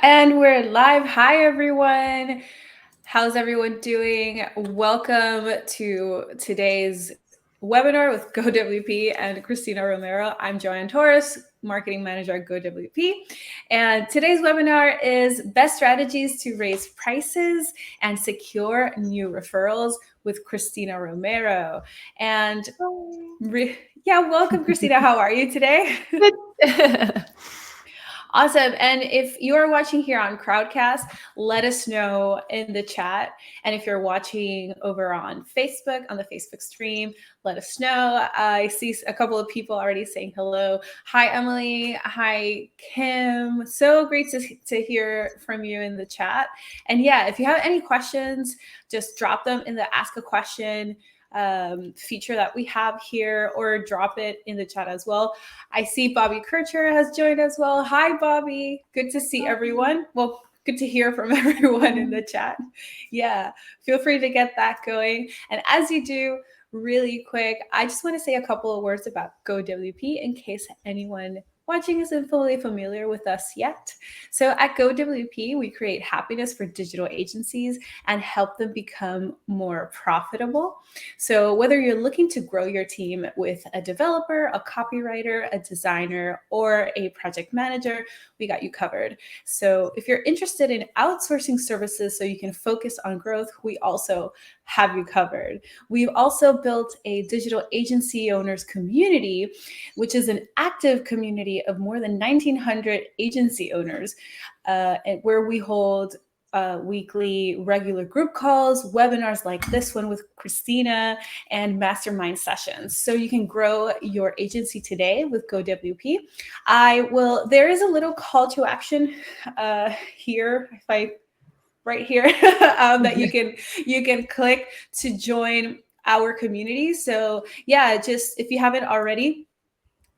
And we're live. Hi, everyone. How's everyone doing? Welcome to today's webinar with GoWP and Kristina Romero. I'm Joanne Torres, Marketing Manager at GoWP. And today's webinar is Best Strategies to Raise Prices and Secure New Referrals with Kristina Romero. And welcome, Kristina. How are you today? Awesome. And if you are watching here on Crowdcast, let us know in the chat. And if you're watching over on Facebook, on the Facebook stream, let us know. I see a couple of people already saying hello. Hi, Emily. Hi, Kim. So great to hear from you in the chat. And yeah, if you have any questions, just drop them in the Ask a Question feature that we have here, or drop it in the chat as well. I see Bobby Kircher has joined as well. Hi, Bobby. Good to see everyone. Well, good to hear from everyone in the chat. Yeah, feel free to get that going. And as you do, really quick, I just want to say a couple of words about GoWP in case anyone watching isn't fully familiar with us yet. So at GoWP, we create happiness for digital agencies and help them become more profitable. So whether you're looking to grow your team with a developer, a copywriter, a designer, or a project manager, we got you covered. So if you're interested in outsourcing services so you can focus on growth, we also have you covered. We've also built a digital agency owners community, which is an active community of more than 1,900 agency owners, where we hold weekly regular group calls, webinars like this one with Kristina, and mastermind sessions. So you can grow your agency today with GoWP. There is a little call to action here, right here, that you can click to join our community. So yeah, just if you haven't already,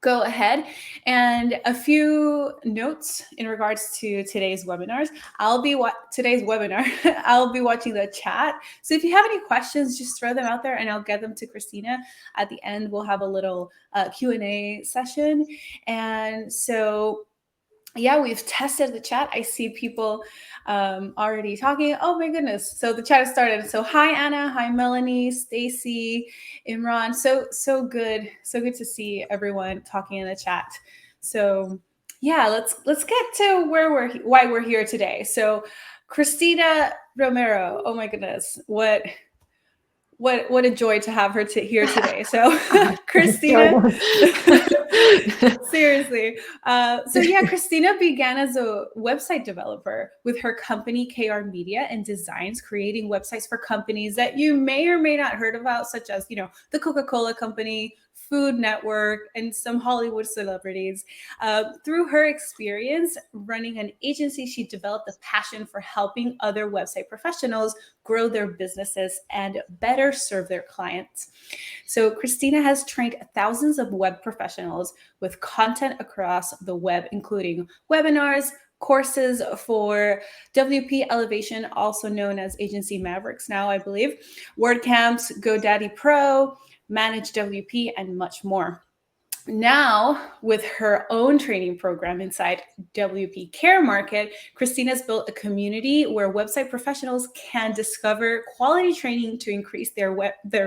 go ahead. And a few notes in regards to today's webinars. Today's webinar, I'll be watching the chat. So if you have any questions, just throw them out there and I'll get them to Kristina. At the end, we'll have a little Q&A session. And so yeah, we've tested the chat. I see people already talking. Oh my goodness. So the chat has started. So hi, Anna. Hi, Melanie, Stacy, Imran. So good. So good to see everyone talking in the chat. So yeah, let's get to why we're here today. So Kristina Romero. Oh my goodness. What a joy to have her here today. So Kristina, seriously. So yeah, Kristina began as a website developer with her company KR Media and Designs, creating websites for companies that you may or may not heard about, such as, the Coca-Cola Company, Food Network, and some Hollywood celebrities. Through her experience running an agency, she developed a passion for helping other website professionals grow their businesses and better serve their clients. So Kristina has trained thousands of web professionals with content across the web, including webinars, courses for WP Elevation, also known as Agency Mavericks now, I believe, WordCamps, GoDaddy Pro, ManageWP, and much more. Now, with her own training program inside WP Care Market, Kristina's built a community where website professionals can discover quality training to increase their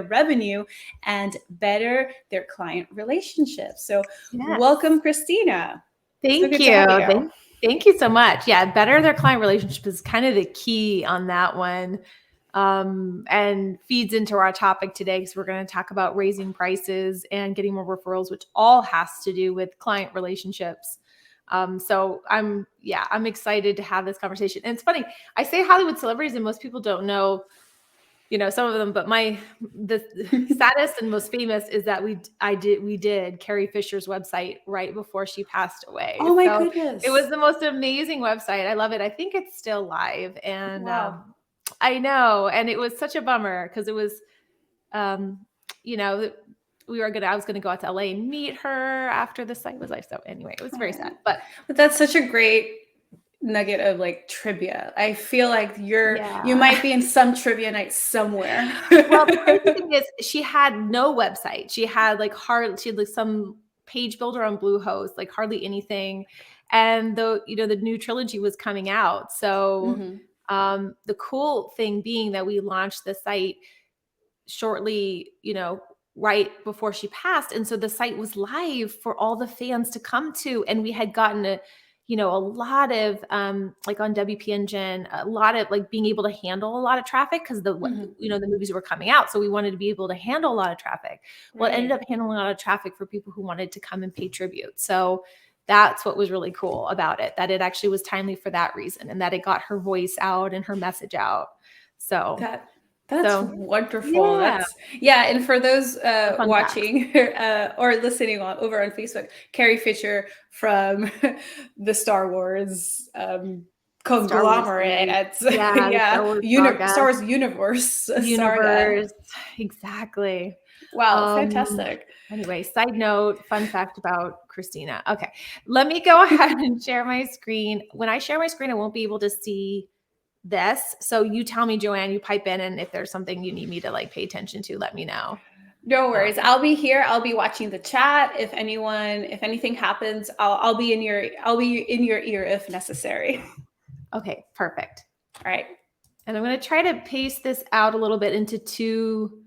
revenue and better their client relationships. So welcome, Kristina. Thank you. Thank you so much. Yeah, better their client relationship is kind of the key on that one. And feeds into our topic today, because we're going to talk about raising prices and getting more referrals, which all has to do with client relationships. So I'm excited to have this conversation. And it's funny, I say Hollywood celebrities and most people don't know, some of them, but the saddest and most famous is that we did Carrie Fisher's website right before she passed away. Oh my goodness. It was the most amazing website. I love it. I think it's still live, and wow. I know. And it was such a bummer because it was, I was going to go out to LA and meet her after the site was live. So anyway, it was very sad, but that's such a great nugget of trivia. I feel like you might be in some trivia night somewhere. Well, the crazy thing is she had no website. She had some page builder on Bluehost, like hardly anything. And the new trilogy was coming out. So the cool thing being that we launched the site shortly, right before she passed. And so the site was live for all the fans to come to. And we had gotten a lot of, like on WP Engine, a lot of like being able to handle a lot of traffic because the movies were coming out. So we wanted to be able to handle a lot of traffic. Well, it ended up handling a lot of traffic for people who wanted to come and pay tribute. So that's what was really cool about it, that it actually was timely for that reason and that it got her voice out and her message out. So that's wonderful. And for those watching or listening over on Facebook, Carrie Fisher from the Star Wars conglomerate. Star Wars universe. Exactly. Wow, fantastic. Anyway, side note, fun fact about Kristina. Okay, let me go ahead and share my screen. When I share my screen, I won't be able to see this. So you tell me, Joanne, you pipe in, and if there's something you need me to like pay attention to, let me know. No worries. I'll be here. I'll be watching the chat. If anything happens, I'll be in your ear if necessary. Okay, perfect. All right. And I'm going to try to pace this out a little bit into two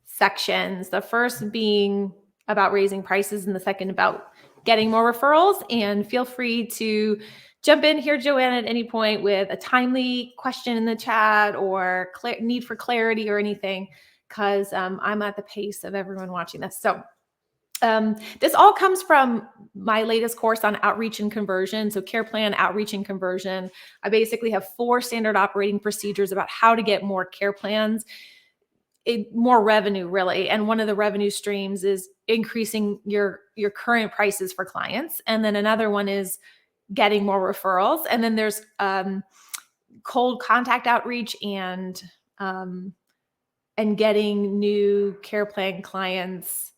sections. The first being about raising prices and the second about getting more referrals. And feel free to jump in here, Joanne, at any point with a timely question in the chat or need for clarity or anything, because I'm at the pace of everyone watching this. So this all comes from my latest course on outreach and conversion. So care plan, outreach, and conversion. I basically have 4 standard operating procedures about how to get more care plans, more revenue, really. And one of the revenue streams is increasing your current prices for clients. And then another one is getting more referrals. And then there's cold contact outreach and getting new care plan clients.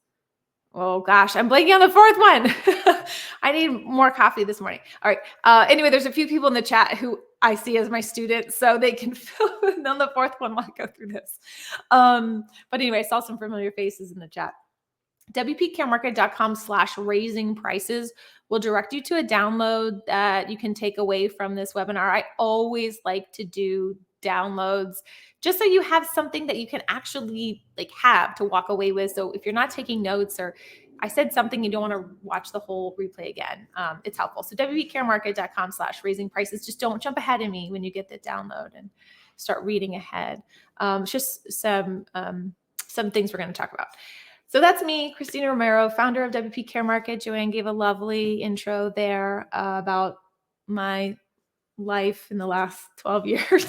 Oh gosh, I'm blanking on the fourth one. I need more coffee this morning. All right. Anyway, there's a few people in the chat who I see as my students, so they can fill in on the fourth one while I go through this. But anyway, I saw some familiar faces in the chat. WPCareMarket.com/raising prices will direct you to a download that you can take away from this webinar. I always like to do downloads just so you have something that you can actually like have to walk away with. So if you're not taking notes or I said something you don't want to watch the whole replay again, it's helpful. So WPCareMarket.com/raising prices. Just don't jump ahead of me when you get the download and start reading ahead. Just some things we're going to talk about. So that's me, Kristina Romero, founder of WP Care Market. Joanne gave a lovely intro there about my life in the last 12 years.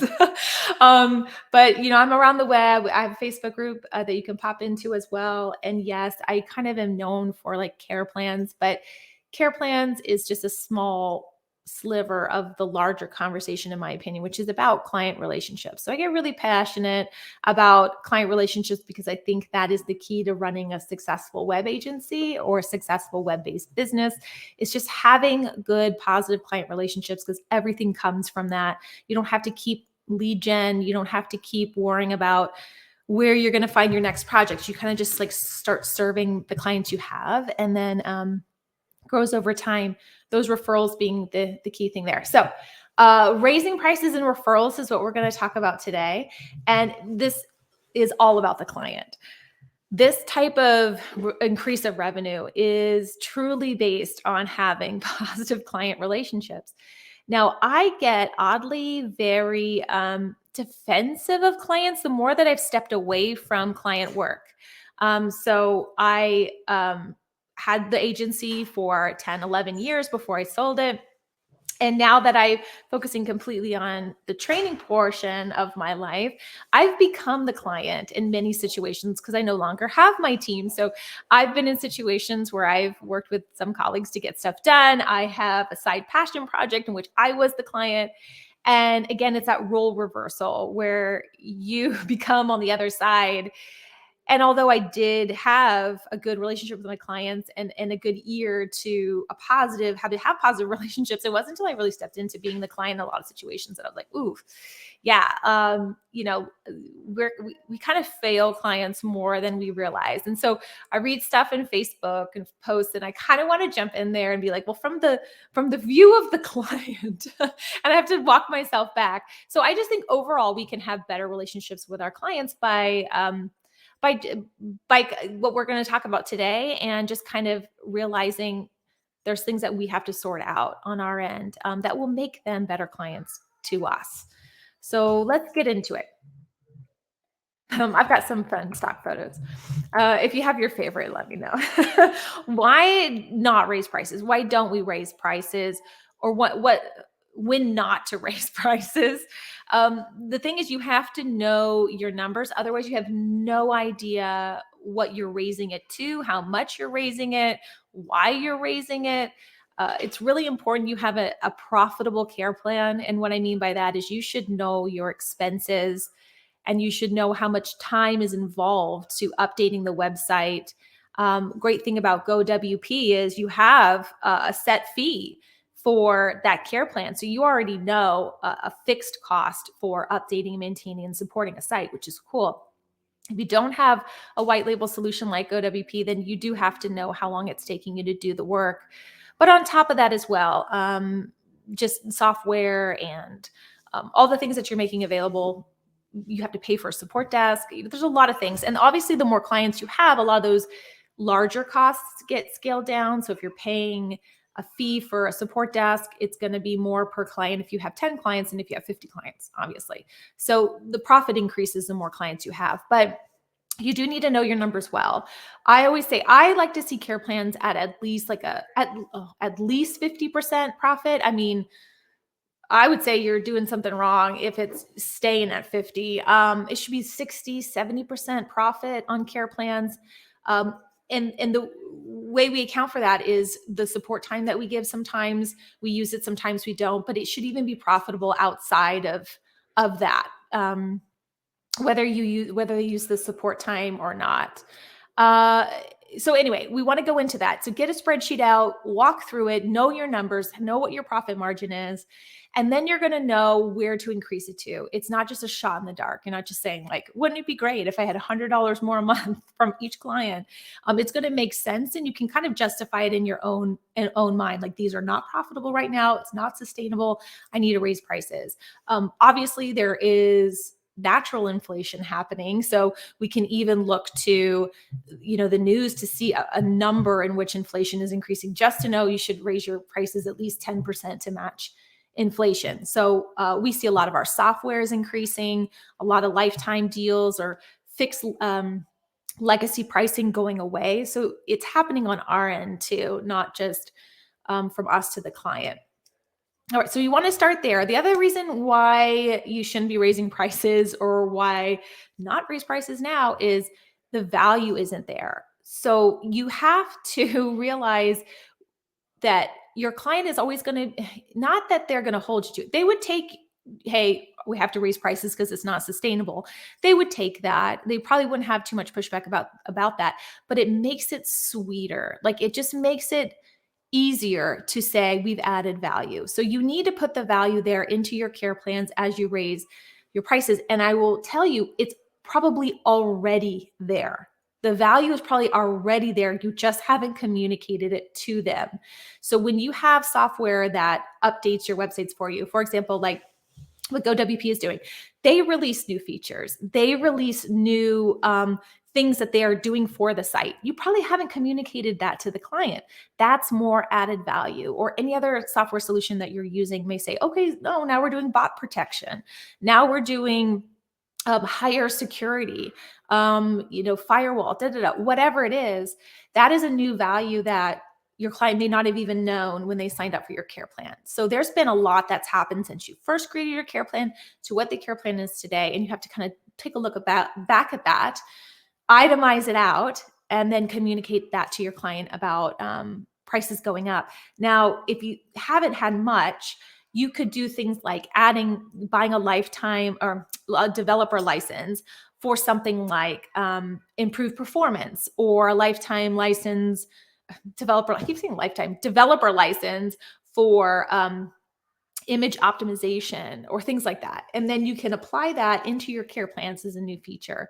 But, I'm around the web. I have a Facebook group that you can pop into as well. And yes, I kind of am known for like care plans, but care plans is just a small sliver of the larger conversation, in my opinion, which is about client relationships. So I get really passionate about client relationships because I think that is the key to running a successful web agency or a successful web-based business. It's just having good, positive client relationships, because everything comes from that. You don't have to keep lead gen. You don't have to keep worrying about where you're going to find your next project. You kind of just like start serving the clients you have, and then grows over time, those referrals being the key thing there. So raising prices and referrals is what we're going to talk about today. And this is all about the client. This type of increase of revenue is truly based on having positive client relationships. Now, I get oddly very defensive of clients the more that I've stepped away from client work. So I had the agency for 10, 11 years before I sold it. And now that I'm focusing completely on the training portion of my life, I've become the client in many situations because I no longer have my team. So I've been in situations where I've worked with some colleagues to get stuff done. I have a side passion project in which I was the client. And again, it's that role reversal where you become on the other side. And although I did have a good relationship with my clients and a good ear to how to have positive relationships, it wasn't until I really stepped into being the client in a lot of situations that I was like, ooh, yeah, we kind of fail clients more than we realize. And so I read stuff in Facebook and posts, and I kind of want to jump in there and be like, well, from the view of the client, and I have to walk myself back. So I just think overall we can have better relationships with our clients by what we're going to talk about today, and just kind of realizing there's things that we have to sort out on our end that will make them better clients to us. So let's get into it. I've got some fun stock photos. If you have your favorite, let me know. Why not raise prices? Why don't we raise prices? Or when not to raise prices? The thing is, you have to know your numbers. Otherwise, you have no idea what you're raising it to, how much you're raising it, why you're raising it. It's really important you have a profitable care plan. And what I mean by that is you should know your expenses, and you should know how much time is involved to updating the website. Great thing about GoWP is you have a set fee for that care plan. So you already know a fixed cost for updating, maintaining, and supporting a site, which is cool. If you don't have a white label solution like GoWP, then you do have to know how long it's taking you to do the work. But on top of that as well, just software and all the things that you're making available, you have to pay for a support desk. There's a lot of things. And obviously the more clients you have, a lot of those larger costs get scaled down. So if you're paying a fee for a support desk, it's going to be more per client if you have 10 clients than if you have 50 clients, obviously. So the profit increases the more clients you have, but you do need to know your numbers well. I always say I like to see care plans at least at least 50% profit. I mean, I would say you're doing something wrong if it's staying at 50. It should be 60, 70% profit on care plans. And the way we account for that is the support time that we give. Sometimes we use it, sometimes we don't, but it should even be profitable outside of that. Whether they use the support time or not. So anyway, we want to go into that. So get a spreadsheet out, walk through it, know your numbers, know what your profit margin is, and then you're going to know where to increase it to. It's not just a shot in the dark. You're not just saying like, wouldn't it be great if I had $100 more a month from each client? It's going to make sense, and you can kind of justify it in your own mind. Like, these are not profitable right now. It's not sustainable. I need to raise prices. Obviously, there is natural inflation happening. So we can even look to, the news to see a number in which inflation is increasing, just to know you should raise your prices at least 10% to match inflation. So we see a lot of our software is increasing, a lot of lifetime deals or fixed legacy pricing going away. So it's happening on our end too, not just from us to the client. All right, so you want to start there. The other reason why you shouldn't be raising prices, or why not raise prices now, is the value isn't there. So you have to realize that your client is always going to, not that they're going to hold you to it. They would take, hey, we have to raise prices because it's not sustainable. They would take that. They probably wouldn't have too much pushback about that, but it makes it sweeter. Like, it just makes it easier to say we've added value. So you need to put the value there into your care plans as you raise your prices. And I will tell you, it's probably already there. The value is probably already there. You just haven't communicated it to them. So when you have software that updates your websites for you, for example, like what GoWP is doing, they release new features. They release new things that they are doing for the site. You probably haven't communicated that to the client. That's more added value. Or any other software solution that you're using may say, okay, no, now we're doing bot protection. Now we're doing higher security, firewall, whatever it is. That is a new value that your client may not have even known when they signed up for your care plan. So there's been a lot that's happened since you first created your care plan to what the care plan is today. And you have to kind of take a look back at that, itemize it out, and then communicate that to your client about prices going up. Now, if you haven't had much, you could do things like buying a lifetime, or a developer license for something like improved performance, or a lifetime license developer. I keep saying lifetime developer license for image optimization or things like that. And then you can apply that into your care plans as a new feature.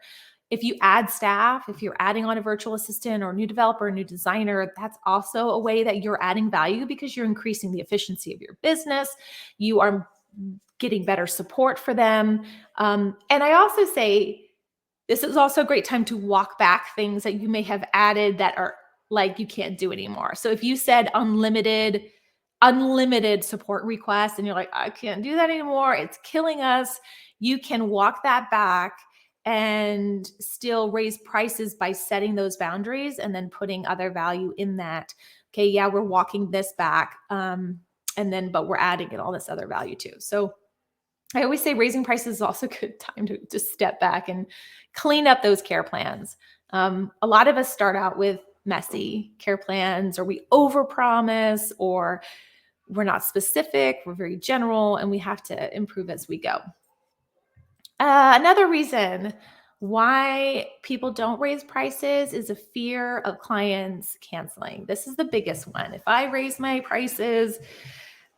If you add staff, if you're adding on a virtual assistant or a new developer, a new designer, that's also a way that you're adding value, because you're increasing the efficiency of your business. You are getting better support for them. And I also say, this is also a great time to walk back things that you may have added that are like you can't do anymore. So if you said unlimited support requests and you're like, I can't do that anymore, it's killing us, you can walk that back and still raise prices by setting those boundaries and then putting other value in that. Okay, yeah, we're walking this back, but we're adding in all this other value too. So I always say raising prices is also a good time to just step back and clean up those care plans. A lot of us start out with messy care plans, or we overpromise, or we're not specific, we're very general, and we have to improve as we go. Another reason why people don't raise prices is a fear of clients canceling. This is the biggest one. If I raise my prices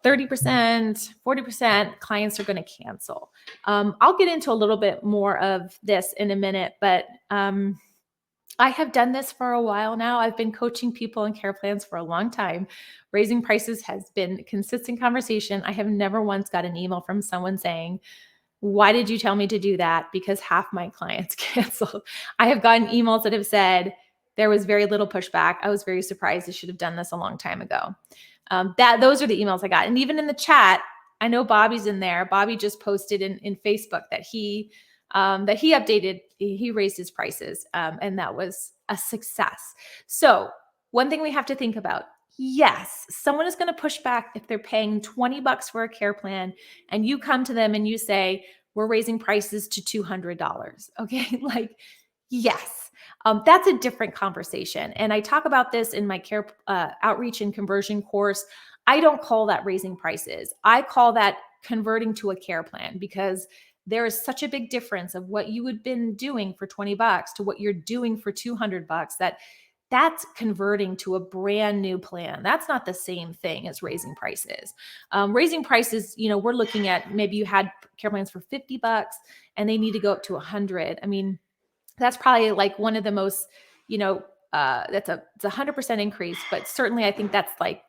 30%, 40%, clients are going to cancel. I'll get into a little bit more of this in a minute, but I have done this for a while now. I've been coaching people in care plans for a long time. Raising prices has been a consistent conversation. I have never once got an email from someone saying, why did you tell me to do that? Because half my clients canceled. I have gotten emails that have said, there was very little pushback. I was very surprised. I should have done this a long time ago. Those are the emails I got. And even in the chat, I know Bobby's in there. Bobby just posted in Facebook that he updated, he raised his prices, and that was a success. So one thing we have to think about, yes, someone is going to push back if they're paying $20 for a care plan and you come to them and you say, we're raising prices to $200. Okay. Like, yes, that's a different conversation. And I talk about this in my care outreach and conversion course. I don't call that raising prices. I call that converting to a care plan, because there is such a big difference of what you had been doing for $20 to what you're doing for $200, that's converting to a brand new plan. That's not the same thing as raising prices. Raising prices, we're looking at, maybe you had care plans for $50 and they need to go up to $100. I mean, that's probably like one of the most, it's a 100% increase, but certainly I think that's like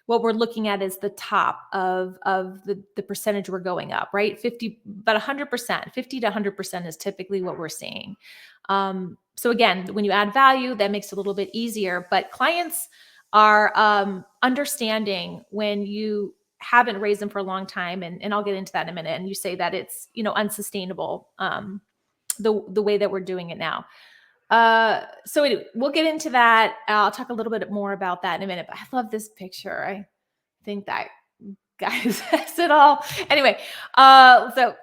what we're looking at is the top of the percentage we're going up, right? 50, but 100%, 50 to 100% is typically what we're seeing. So again, when you add value, that makes it a little bit easier, but clients are understanding when you haven't raised them for a long time. And I'll get into that in a minute. And you say that it's, unsustainable, the way that we're doing it now. So anyway, we'll get into that. I'll talk a little bit more about that in a minute, but I love this picture. I think that guy says it all. Anyway, so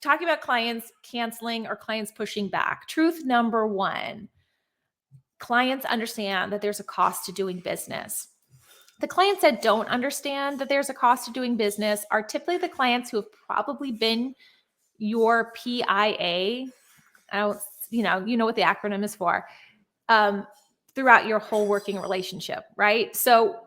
talking about clients canceling or clients pushing back. Truth number one, clients understand that there's a cost to doing business. The clients that don't understand that there's a cost to doing business are typically the clients who have probably been your PIA. You know what the acronym is for, throughout your whole working relationship, right? So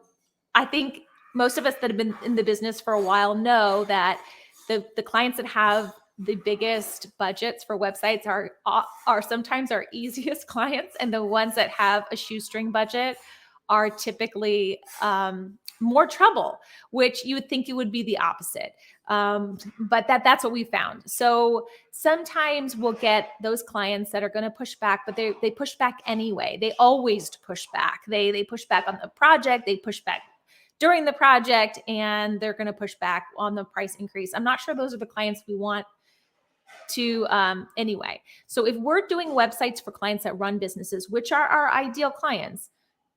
I think most of us that have been in the business for a while know that the clients that have the biggest budgets for websites are sometimes our easiest clients, and the ones that have a shoestring budget are typically more trouble, which you would think it would be the opposite. But that's what we found. So sometimes we'll get those clients that are going to push back, but they push back anyway. They always push back. They push back on the project. They push back during the project, and they're going to push back on the price increase. I'm not sure those are the clients we want to anyway. So if we're doing websites for clients that run businesses, which are our ideal clients,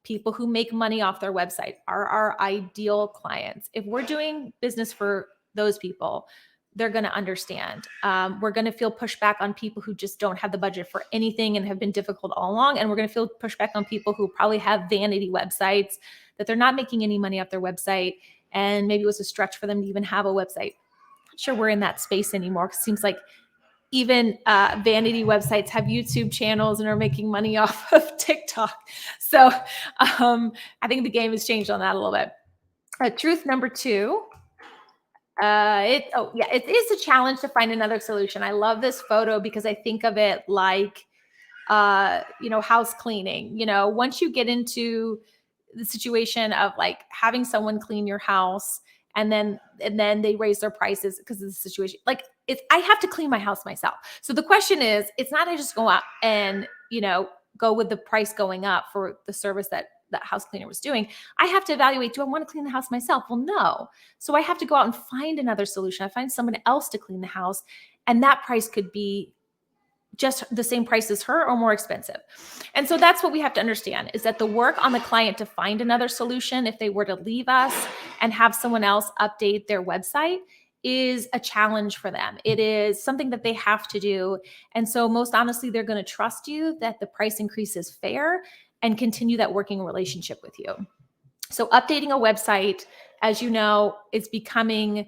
people who make money off their website are our ideal clients. If we're doing business for those people, they're going to understand. We're going to feel pushback on people who just don't have the budget for anything and have been difficult all along. And we're going to feel pushback on people who probably have vanity websites, that they're not making any money off their website. And maybe it was a stretch for them to even have a website. Not sure we're in that space anymore. It seems like even vanity websites have YouTube channels and are making money off of TikTok. So I think the game has changed on that a little bit. Truth number 2. It is a challenge to find another solution. I love this photo because I think of it like, house cleaning. Once you get into the situation of like having someone clean your house and then they raise their prices because of the situation, like I have to clean my house myself. So the question is, it's not I just go out and, go with the price going up for the service that house cleaner was doing. I have to evaluate, do I want to clean the house myself? Well, no. So I have to go out and find another solution. I find someone else to clean the house, and that price could be just the same price as her or more expensive. And so that's what we have to understand, is that the work on the client to find another solution, if they were to leave us and have someone else update their website, is a challenge for them. It is something that they have to do. And so most honestly, they're going to trust you that the price increase is fair and continue that working relationship with you. So updating a website, as you know, is becoming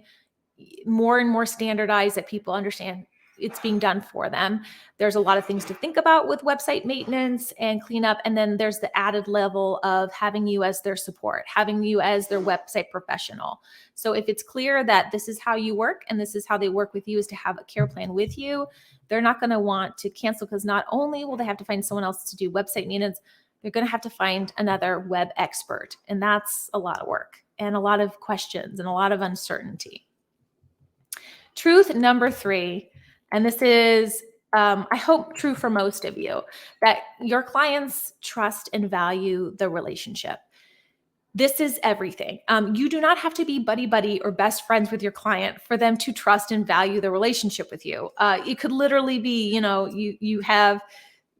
more and more standardized, that people understand it's being done for them. There's a lot of things to think about with website maintenance and cleanup. And then there's the added level of having you as their support, having you as their website professional. So if it's clear that this is how you work and this is how they work with you, is to have a care plan with you, they're not going to want to cancel, because not only will they have to find someone else to do website maintenance, they're going to have to find another web expert. And that's a lot of work and a lot of questions and a lot of uncertainty. Truth number 3, and this is, I hope, true for most of you, that your clients trust and value the relationship. This is everything. You do not have to be buddy-buddy or best friends with your client for them to trust and value the relationship with you. It could literally be, you have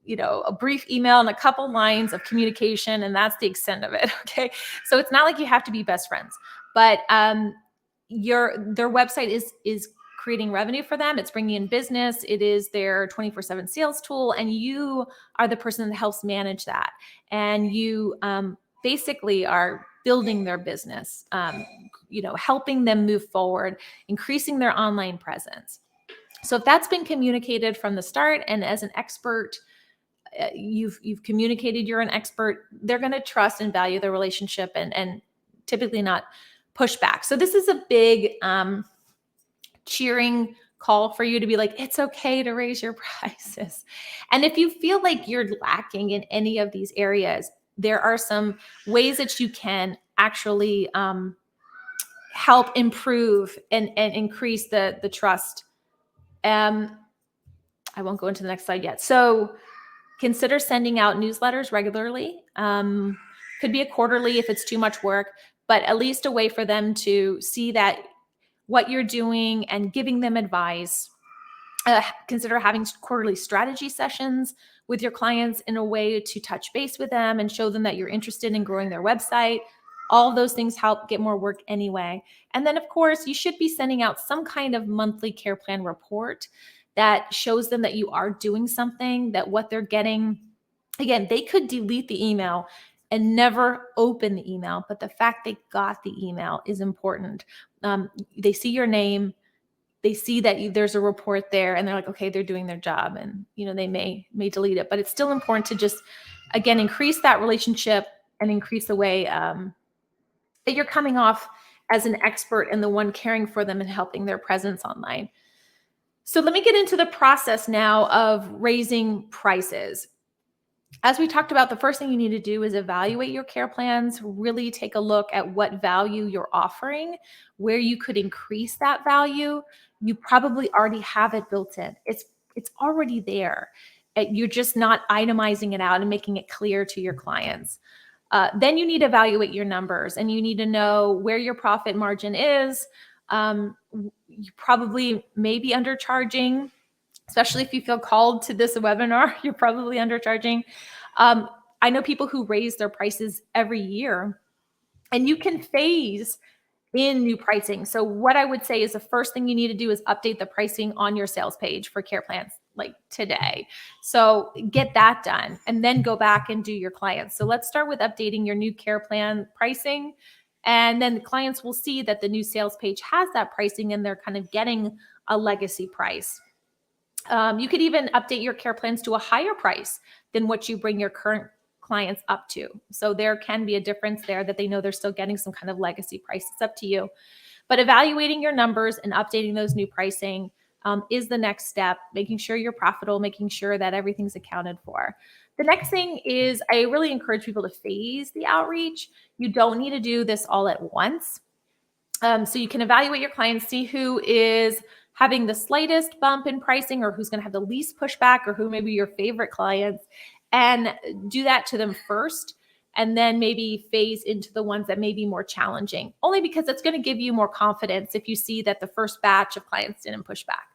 a brief email and a couple lines of communication, and that's the extent of it. Okay. So it's not like you have to be best friends, but their website is creating revenue for them. It's bringing in business. It is their 24/7 sales tool. And you are the person that helps manage that. And you basically are building their business, helping them move forward, increasing their online presence. So if that's been communicated from the start, and as an expert, you've communicated you're an expert, they're going to trust and value the relationship and typically not push back. So this is a big cheering call for you to be like, it's okay to raise your prices. And if you feel like you're lacking in any of these areas, there are some ways that you can actually help improve and increase the trust. I won't go into the next slide yet. So consider sending out newsletters regularly. Could be a quarterly if it's too much work, but at least a way for them to see that what you're doing and giving them advice. Consider having quarterly strategy sessions with your clients in a way to touch base with them and show them that you're interested in growing their website. All of those things help get more work anyway. And then, of course, you should be sending out some kind of monthly care plan report that shows them that you are doing something, that what they're getting. Again, they could delete the email and never open the email, but the fact they got the email is important. They see your name, they see that there's a report there, and they're like, okay, they're doing their job, and they may delete it, but it's still important to just, again, increase that relationship and increase the way that you're coming off as an expert and the one caring for them and helping their presence online. So let me get into the process now of raising prices. As we talked about, the first thing you need to do is evaluate your care plans, really take a look at what value you're offering, where you could increase that value. You probably already have it built in. It's already there. You're just not itemizing it out and making it clear to your clients. Then you need to evaluate your numbers, and you need to know where your profit margin is. You probably may be undercharging, especially if you feel called to this webinar. You're probably undercharging. I know people who raise their prices every year, and you can phase in new pricing. So what I would say is the first thing you need to do is update the pricing on your sales page for care plans like today. So get that done and then go back and do your clients. So let's start with updating your new care plan pricing. And then the clients will see that the new sales page has that pricing and they're kind of getting a legacy price. You could even update your care plans to a higher price than what you bring your current clients up to. So there can be a difference there that they know they're still getting some kind of legacy price. It's up to you. But evaluating your numbers and updating those new pricing is the next step, making sure you're profitable, making sure that everything's accounted for. The next thing is I really encourage people to phase the outreach. You don't need to do this all at once. So you can evaluate your clients, see who is having the slightest bump in pricing or who's going to have the least pushback or who may be your favorite clients, and do that to them first. And then maybe phase into the ones that may be more challenging, only because it's going to give you more confidence if you see that the first batch of clients didn't push back.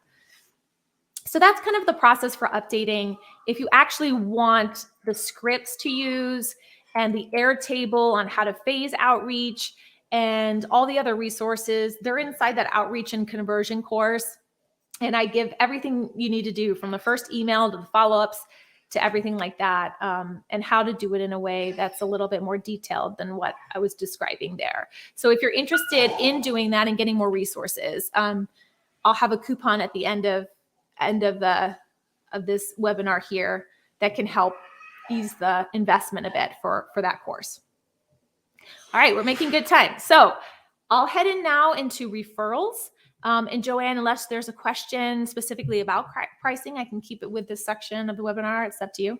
So that's kind of the process for updating. If you actually want the scripts to use and the Airtable on how to phase outreach and all the other resources, they're inside that outreach and conversion course. And I give everything you need to do from the first email to the follow-ups to everything like that, and how to do it in a way that's a little bit more detailed than what I was describing there. So if you're interested in doing that and getting more resources, I'll have a coupon at the end of this webinar here that can help ease the investment a bit for that course. All right, we're making good time. So I'll head in now into referrals. And Joanne, unless there's a question specifically about pricing, I can keep it with this section of the webinar. It's up to you.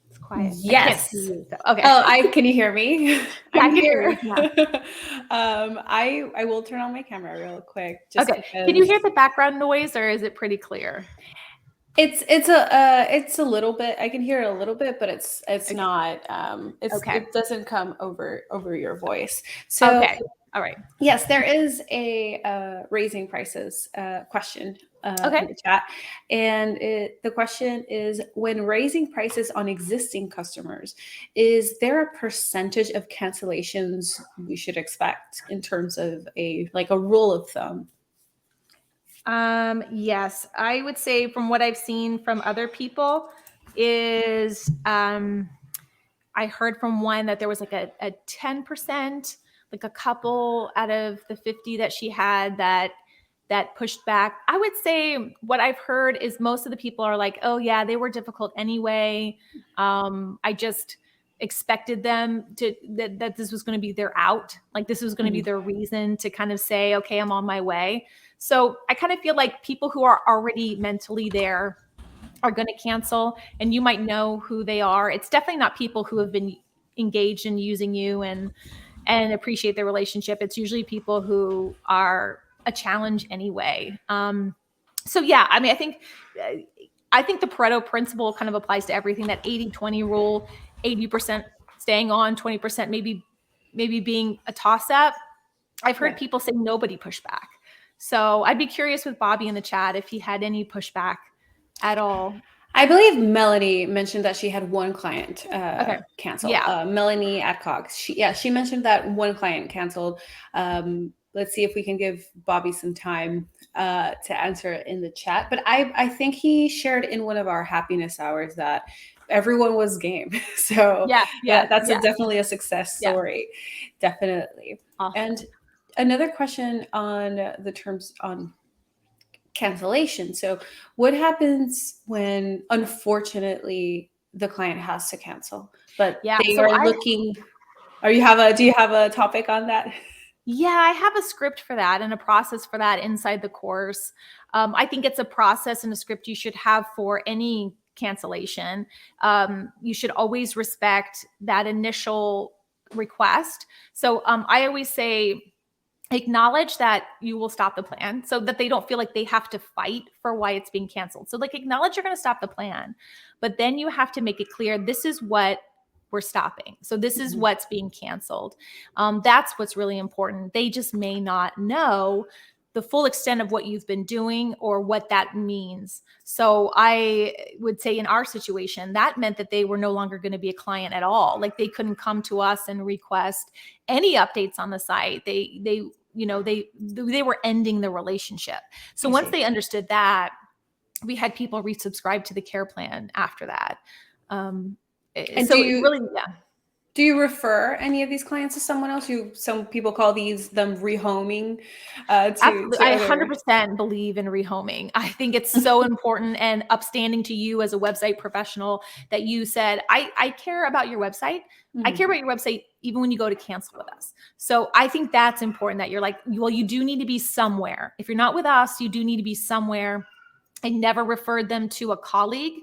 It's quiet. Yes. You, so. Okay. Oh, can you hear me? Yeah, I can hear you. Yeah. I will turn on my camera real quick. Just okay. Can you hear the background noise, or is it pretty clear? It's a little bit. I can hear it a little bit, but it's okay. Not. It doesn't come over your voice. So okay. All right. Yes, there is a raising prices question in the chat, and the question is: when raising prices on existing customers, is there a percentage of cancellations we should expect in terms of a rule of thumb? Yes, I would say from what I've seen from other people is, I heard from one that there was like a 10%, like a couple out of the 50 that she had that pushed back. I would say what I've heard is most of the people are like, oh yeah, they were difficult anyway. I just expected them to, that this was going to be their out. Like this was going to be their reason to kind of say, okay, I'm on my way. So I kind of feel like people who are already mentally there are going to cancel, and you might know who they are. It's definitely not people who have been engaged in using you and appreciate their relationship. It's usually people who are a challenge anyway. So yeah, I mean, I think the Pareto principle kind of applies to everything, that 80-20 rule, 80% staying on, 20% maybe being a toss up. I've heard people say nobody pushed back. So I'd be curious with Bobby in the chat if he had any pushback at all. I believe Melanie mentioned that she had one client cancel. Yeah. Melanie Adcock. She mentioned that one client canceled. Let's see if we can give Bobby some time to answer it in the chat. But I think he shared in one of our happiness hours that everyone was game. So that's definitely a success story. Yeah. Definitely. Awesome. And another question on the terms on cancellation. So what happens when, unfortunately, the client has to cancel, but they are looking, do you have a topic on that? Yeah, I have a script for that and a process for that inside the course. I think it's a process and a script you should have for any cancellation. You should always respect that initial request. So I always say, acknowledge that you will stop the plan so that they don't feel like they have to fight for why it's being canceled. So like acknowledge you're going to stop the plan, but then you have to make it clear, this is what we're stopping. So this is what's being canceled. That's what's really important. They just may not know the full extent of what you've been doing or what that means. So I would say in our situation, that meant that they were no longer going to be a client at all. Like they couldn't come to us and request any updates on the site. They were ending the relationship. So once they understood that, we had people resubscribe to the care plan after that. And so Do you refer any of these clients to someone else? Some people call them rehoming Absolutely. to I other. 100% believe in rehoming. I think it's so important and upstanding to you as a website professional that you said, I care about your website. I care about your website even when you go to cancel with us. So I think that's important that you're like, well, you do need to be somewhere. If you're not with us, you do need to be somewhere. I never referred them to a colleague.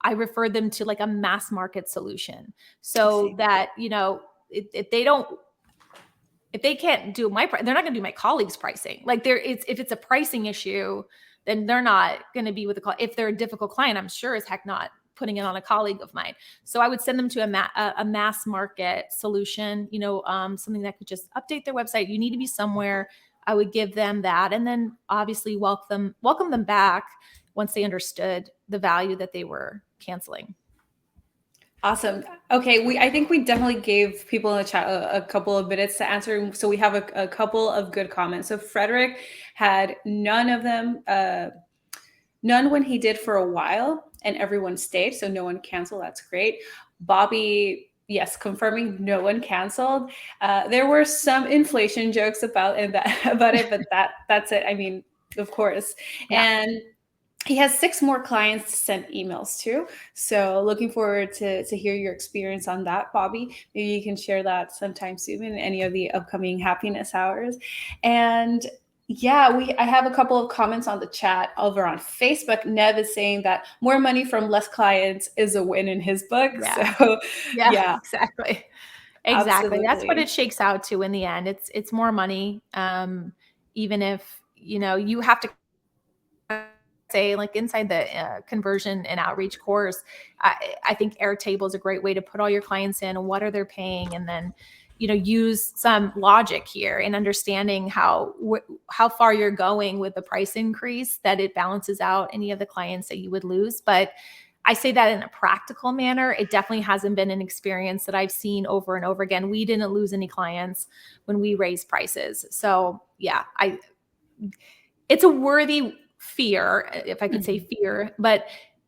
I referred them to like a mass market solution so that, if they can't do they're not going to do my colleague's pricing. Like if it's a pricing issue, then they're not going to be with the if they're a difficult client, I'm sure as heck not putting it on a colleague of mine. So I would send them to a mass market solution, something that could just update their website. You need to be somewhere. I would give them that. And then obviously welcome them back once they understood the value that they were canceling. Awesome. Okay, I think we definitely gave people in the chat a couple of minutes to answer. So we have a couple of good comments. So Frederick had none of them, none when he did for a while, and everyone stayed. So no one canceled. That's great. Bobby, yes, confirming no one canceled. There were some inflation jokes about it, but that's it. I mean, of course. Yeah. And he has 6 more clients to send emails to. So looking forward to hear your experience on that, Bobby. Maybe you can share that sometime soon in any of the upcoming happiness hours. And yeah, I have a couple of comments on the chat over on Facebook. Nev is saying that more money from less clients is a win in his book. Yeah. So yeah. Exactly. Absolutely. That's what it shakes out to in the end. It's more money. Even if, you have to say, like inside the conversion and outreach course, I think Airtable is a great way to put all your clients in and what are they paying, and then use some logic here in understanding how far you're going with the price increase, that it balances out any of the clients that you would lose. But I say that in a practical manner. It definitely hasn't been an experience that I've seen over and over again. We didn't lose any clients when we raised prices. So yeah, it's a worthy fear, if I could say fear, but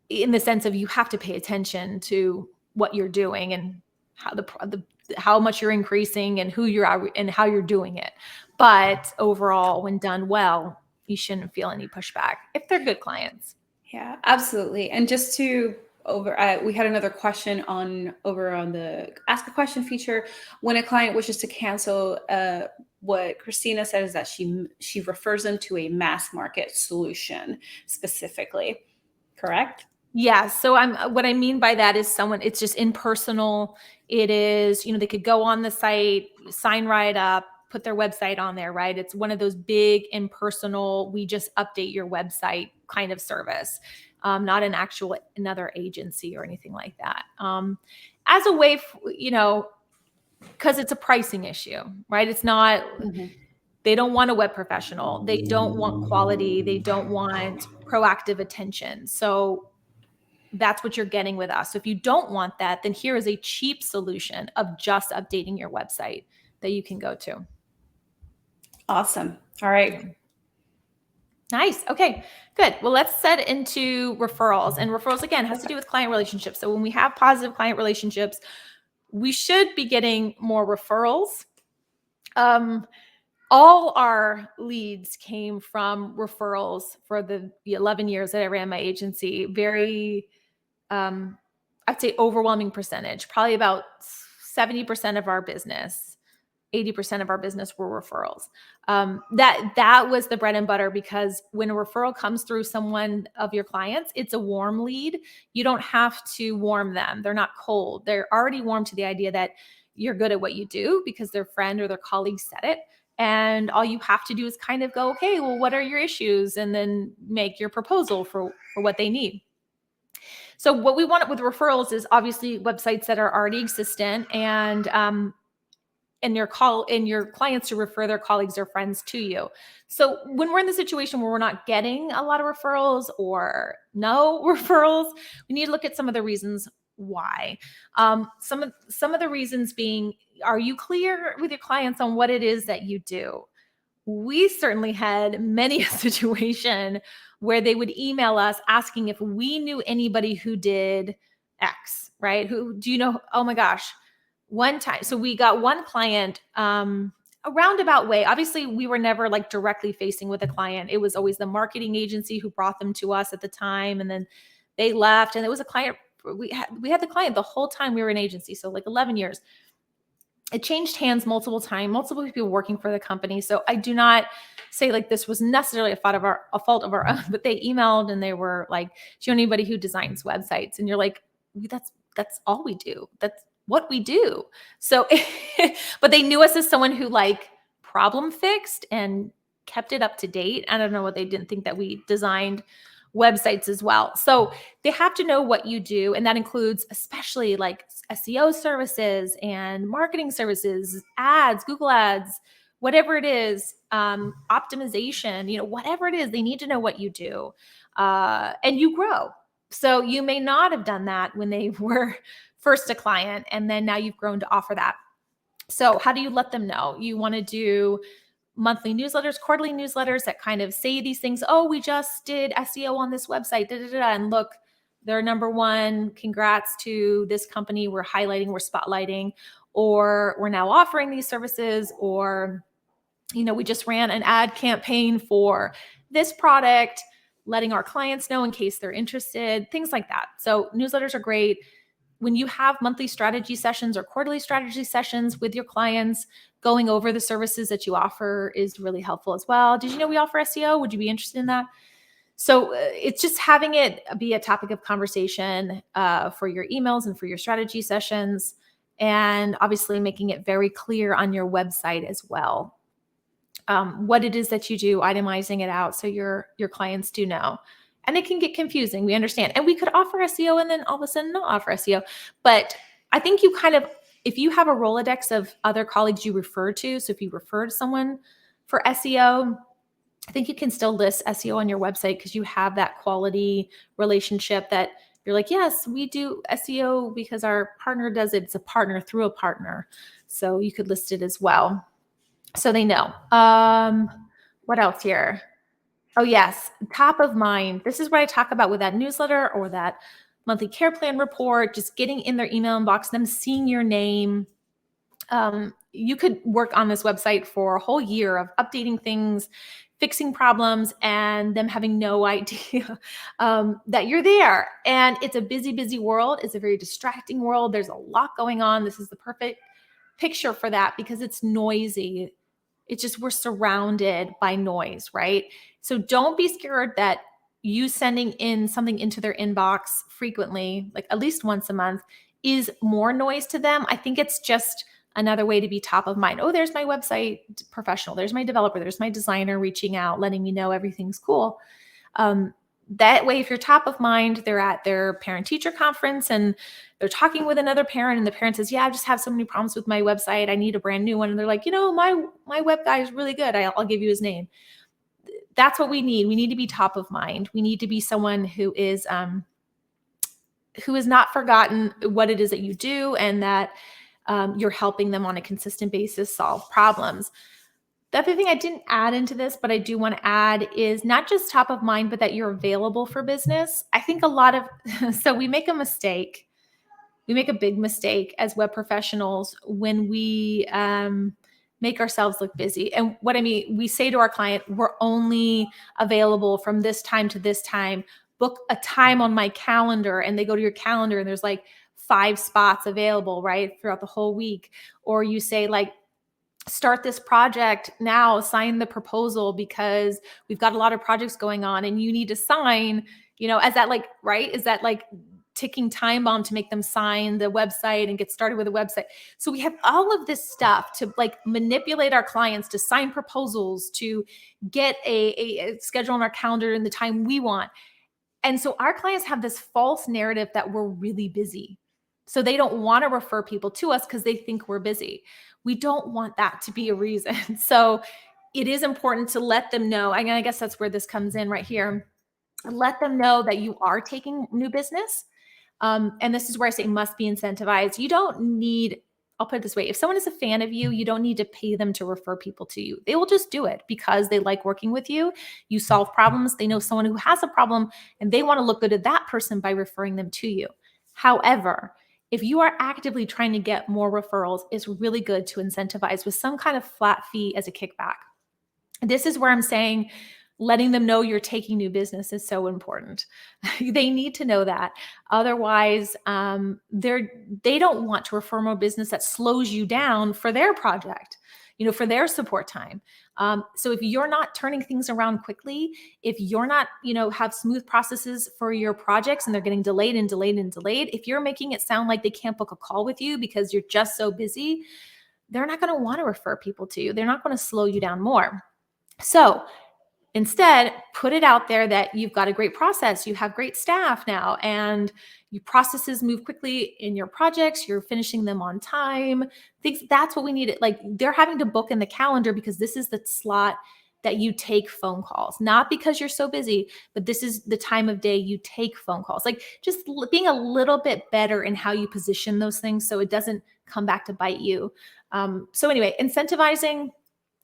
in the sense of you have to pay attention to what you're doing and how much you're increasing and who you're and how you're doing it. But overall, when done well, you shouldn't feel any pushback if they're good clients. Yeah, absolutely. And just to we had another question over on the ask a question feature. When a client wishes to cancel, what Kristina said is that she refers them to a mass market solution specifically. Correct? Yeah. So what I mean by that is it's just impersonal. It is, they could go on the site, sign right up, put their website on there, right? It's one of those big impersonal, we just update your website kind of service, not another agency or anything like that. As a way, because it's a pricing issue, right? It's not, they don't want a web professional. They don't want quality. They don't want proactive attention. So that's what you're getting with us. So if you don't want that, then here is a cheap solution of just updating your website that you can go to. Awesome. All right. Nice. Okay, good. Well, let's set into referrals. And referrals, again, has to do with client relationships. So when we have positive client relationships, we should be getting more referrals. All our leads came from referrals for the 11 years that I ran my agency. Very, I'd say overwhelming percentage, probably about 70% of our business, 80% of our business were referrals. That was the bread and butter, because when a referral comes through someone of your clients, it's a warm lead. You don't have to warm them. They're not cold. They're already warm to the idea that you're good at what you do because their friend or their colleague said it. And all you have to do is kind of go, okay, well, what are your issues? And then make your proposal for what they need. So what we want with referrals is obviously websites that are already existent, and your clients to refer their colleagues or friends to you. So when we're in the situation where we're not getting a lot of referrals or no referrals, we need to look at some of the reasons why. Some of the reasons being, are you clear with your clients on what it is that you do? We certainly had many a situation where they would email us asking if we knew anybody who did X, right? Who do you know? Oh my gosh, one time, so we got one client, a roundabout way. Obviously, we were never like directly facing with a client. It was always the marketing agency who brought them to us at the time. And then they left, and it was a client. We had the client the whole time we were an agency. So like 11 years. It changed hands multiple times, multiple people working for the company. So I do not say like this was necessarily a fault of our own, but they emailed and they were like, do you know anybody who designs websites? And you're like, that's all we do. That's what we do. So, but they knew us as someone who like problem fixed and kept it up to date. I don't know what they didn't think that we designed websites as well. So they have to know what you do. And that includes especially like SEO services and marketing services, ads, Google ads, whatever it is, optimization, whatever it is, they need to know what you do. And you grow. So you may not have done that when they were first a client, and then now you've grown to offer that. So how do you let them know? You want to do monthly newsletters, quarterly newsletters that kind of say these things. Oh, we just did SEO on this website, and look, they're number one. Congrats to this company. We're highlighting, we're spotlighting, or we're now offering these services, or, we just ran an ad campaign for this product, letting our clients know in case they're interested, things like that. So newsletters are great. When you have monthly strategy sessions or quarterly strategy sessions with your clients, going over the services that you offer is really helpful as well. Did you know we offer SEO? Would you be interested in that? So it's just having it be a topic of conversation for your emails and for your strategy sessions, and obviously making it very clear on your website as well. What it is that you do, itemizing it out so your clients do know. And it can get confusing. We understand. And we could offer SEO and then all of a sudden not offer SEO. But I think you if you have a Rolodex of other colleagues you refer to, so if you refer to someone for SEO, I think you can still list SEO on your website because you have that quality relationship that you're like, yes, we do SEO because our partner does it. It's a partner through a partner. So you could list it as well, so they know. What else here? Oh, yes. Top of mind. This is what I talk about with that newsletter or that monthly care plan report, just getting in their email inbox, them seeing your name. You could work on this website for a whole year of updating things, fixing problems, and them having no idea that you're there. And it's a busy, busy world. It's a very distracting world. There's a lot going on. This is the perfect picture for that because it's noisy. It's just, we're surrounded by noise, right? So don't be scared that you sending in something into their inbox frequently, like at least once a month, is more noise to them. I think it's just another way to be top of mind. Oh, there's my website professional. There's my developer. There's my designer reaching out, letting me know everything's cool. That way, if you're top of mind, they're at their parent-teacher conference and they're talking with another parent, and the parent says, yeah, I just have so many problems with my website. I need a brand new one. And they're like, my web guy is really good. I'll give you his name. That's what we need. We need to be top of mind. We need to be someone who is not forgotten what it is that you do, and that you're helping them on a consistent basis solve problems. The other thing I didn't add into this, but I do want to add, is not just top of mind, but that you're available for business. I think a lot of, so we make a mistake. We make a big mistake as web professionals when we make ourselves look busy. And what I mean, we say to our client, we're only available from this time to this time. Book a time on my calendar, and they go to your calendar and there's like 5 spots available, right, throughout the whole week. Or you say like, start this project now, sign the proposal because we've got a lot of projects going on and you need to sign, as that like, right? Is that like ticking time bomb to make them sign the website and get started with the website? So we have all of this stuff to like manipulate our clients to sign proposals, to get a schedule on our calendar in the time we want. And so our clients have this false narrative that we're really busy. So they don't want to refer people to us because they think we're busy. We don't want that to be a reason. So it is important to let them know. And I guess that's where this comes in right here. Let them know that you are taking new business. And this is where I say must be incentivized. You don't need, I'll put it this way. If someone is a fan of you, you don't need to pay them to refer people to you. They will just do it because they like working with you. You solve problems. They know someone who has a problem and they want to look good at that person by referring them to you. However, if you are actively trying to get more referrals, it's really good to incentivize with some kind of flat fee as a kickback. This is where I'm saying letting them know you're taking new business is so important. They need to know that. Otherwise, they don't want to refer more business that slows you down for their project, for their support time. So if you're not turning things around quickly, if you're not, have smooth processes for your projects and they're getting delayed and delayed and delayed, if you're making it sound like they can't book a call with you because you're just so busy, they're not going to want to refer people to you. They're not going to slow you down more. So instead, put it out there that you've got a great process, you have great staff now, and your processes move quickly in your projects, you're finishing them on time. That's what we need. Like, they're having to book in the calendar because this is the slot that you take phone calls, not because you're so busy, but this is the time of day you take phone calls. Like, just being a little bit better in how you position those things so it doesn't come back to bite you. So anyway, incentivizing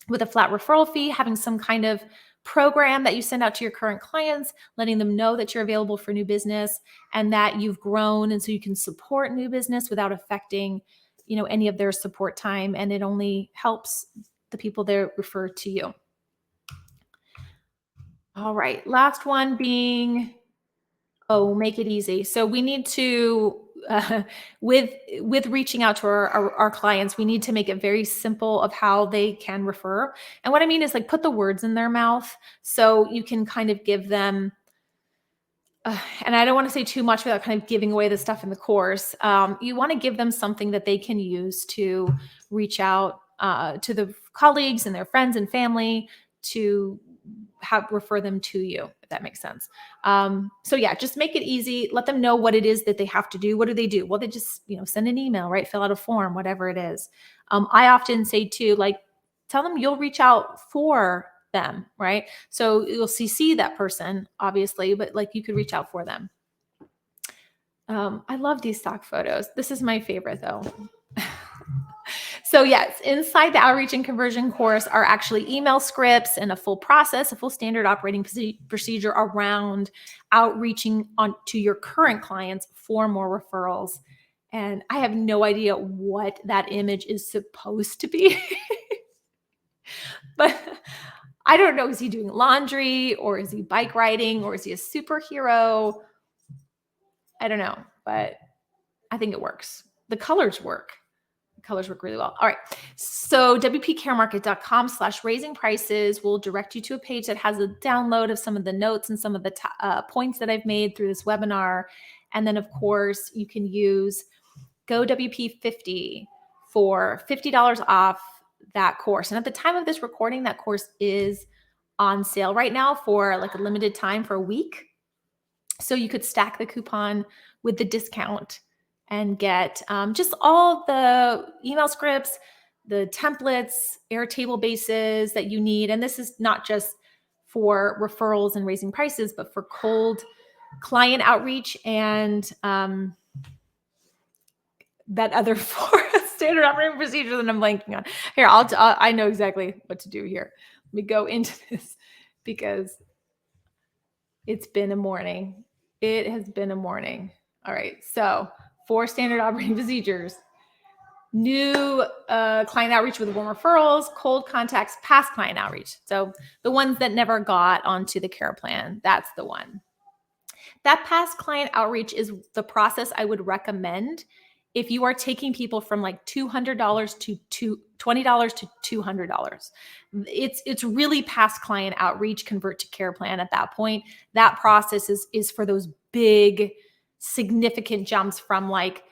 with a flat referral fee, having some kind of program that you send out to your current clients, letting them know that you're available for new business and that you've grown, and so you can support new business without affecting, any of their support time, and it only helps the people they refer to you. All right, last one being, make it easy. So we need to, with reaching out to our clients, we need to make it very simple of how they can refer. And what I mean is, like, put the words in their mouth so you can kind of give them, and I don't want to say too much without kind of giving away the stuff in the course. You want to give them something that they can use to reach out to the colleagues and their friends and family to refer them to you, if that makes sense. So yeah, just make it easy. Let them know what it is that they have to do. What do they do? Well, they just, send an email, right? Fill out a form, whatever it is. I often say too, like, tell them you'll reach out for them, right? So you'll CC that person, obviously, but like, you could reach out for them. I love these stock photos. This is my favorite though. So yes, inside the outreach and conversion course are actually email scripts and a full process, a full standard operating procedure around outreaching to your current clients for more referrals. And I have no idea what that image is supposed to be. But I don't know, is he doing laundry, or is he bike riding, or is he a superhero? I don't know, but I think it works. The colors work. Colors work really well. All right. So wpcaremarket.com/raising prices will direct you to a page that has a download of some of the notes and some of the points that I've made through this webinar. And then, of course, you can use GoWP 50 for $50 off that course. And at the time of this recording, that course is on sale right now for like a limited time for a week. So you could stack the coupon with the discount and get just all the email scripts, the templates, Airtable bases that you need. And this is not just for referrals and raising prices, but for cold client outreach and that other four standard operating procedure that I'm blanking on. Here, I know exactly what to do here. Let me go into this because it's been a morning. It has been a morning. All right, so 4 standard operating procedures: new client outreach with warm referrals, cold contacts, past client outreach. So the ones that never got onto the care plan, that's the one. That past client outreach is the process I would recommend if you are taking people from like $200 to $20 to $200. It's really past client outreach, convert to care plan at that point. That process is for those big, significant jumps from like,